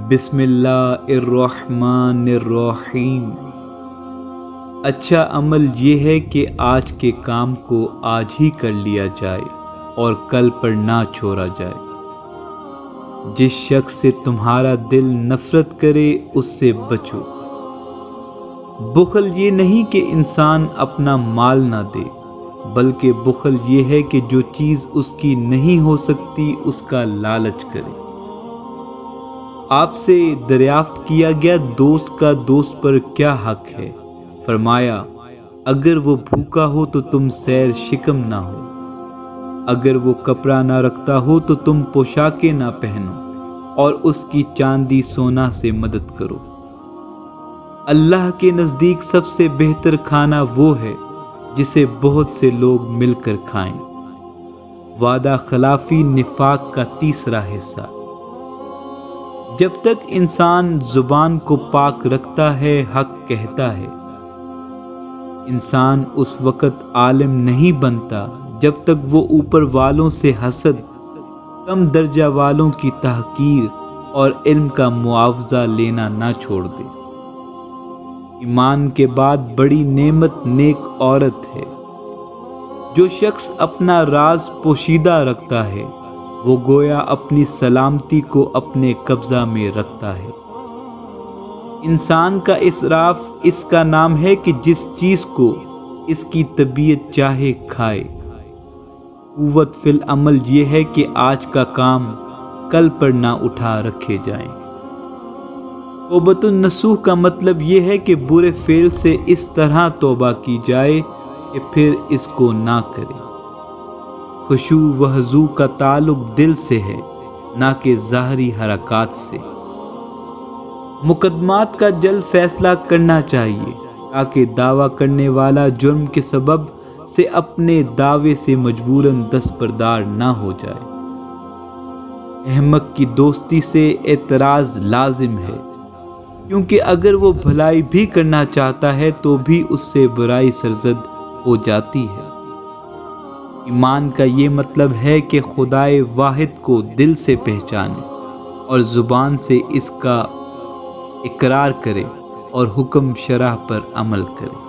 بسم اللہ الرحمن الرحیم۔ اچھا عمل یہ ہے کہ آج کے کام کو آج ہی کر لیا جائے اور کل پر نہ چھوڑا جائے۔ جس شخص سے تمہارا دل نفرت کرے اس سے بچو۔ بخل یہ نہیں کہ انسان اپنا مال نہ دے، بلکہ بخل یہ ہے کہ جو چیز اس کی نہیں ہو سکتی اس کا لالچ کرے۔ آپ سے دریافت کیا گیا دوست کا دوست پر کیا حق ہے؟ فرمایا اگر وہ بھوکا ہو تو تم سیر شکم نہ ہو، اگر وہ کپڑا نہ رکھتا ہو تو تم پوشاکیں نہ پہنو، اور اس کی چاندی سونا سے مدد کرو۔ اللہ کے نزدیک سب سے بہتر کھانا وہ ہے جسے بہت سے لوگ مل کر کھائیں۔ وعدہ خلافی نفاق کا تیسرا حصہ۔ جب تک انسان زبان کو پاک رکھتا ہے حق کہتا ہے۔ انسان اس وقت عالم نہیں بنتا جب تک وہ اوپر والوں سے حسد، کم درجہ والوں کی تحقیر اور علم کا معاوضہ لینا نہ چھوڑ دے۔ ایمان کے بعد بڑی نعمت نیک عورت ہے۔ جو شخص اپنا راز پوشیدہ رکھتا ہے وہ گویا اپنی سلامتی کو اپنے قبضہ میں رکھتا ہے۔ انسان کا اسراف اس کا نام ہے کہ جس چیز کو اس کی طبیعت چاہے کھائے۔ قوت فی العمل یہ ہے کہ آج کا کام کل پر نہ اٹھا رکھے جائیں۔ توبۃ النصوح کا مطلب یہ ہے کہ برے فعل سے اس طرح توبہ کی جائے کہ پھر اس کو نہ کرے۔ خشوع و خضوع کا تعلق دل سے ہے، نہ کہ ظاہری حرکات سے۔ مقدمات کا جلد فیصلہ کرنا چاہیے تاکہ دعویٰ کرنے والا جرم کے سبب سے اپنے دعوے سے مجبوراً دستبردار نہ ہو جائے۔ احمق کی دوستی سے اعتراض لازم ہے، کیونکہ اگر وہ بھلائی بھی کرنا چاہتا ہے تو بھی اس سے برائی سرزد ہو جاتی ہے۔ ایمان کا یہ مطلب ہے کہ خدائے واحد کو دل سے پہچانے اور زبان سے اس کا اقرار کرے اور حکم شرع پر عمل کرے۔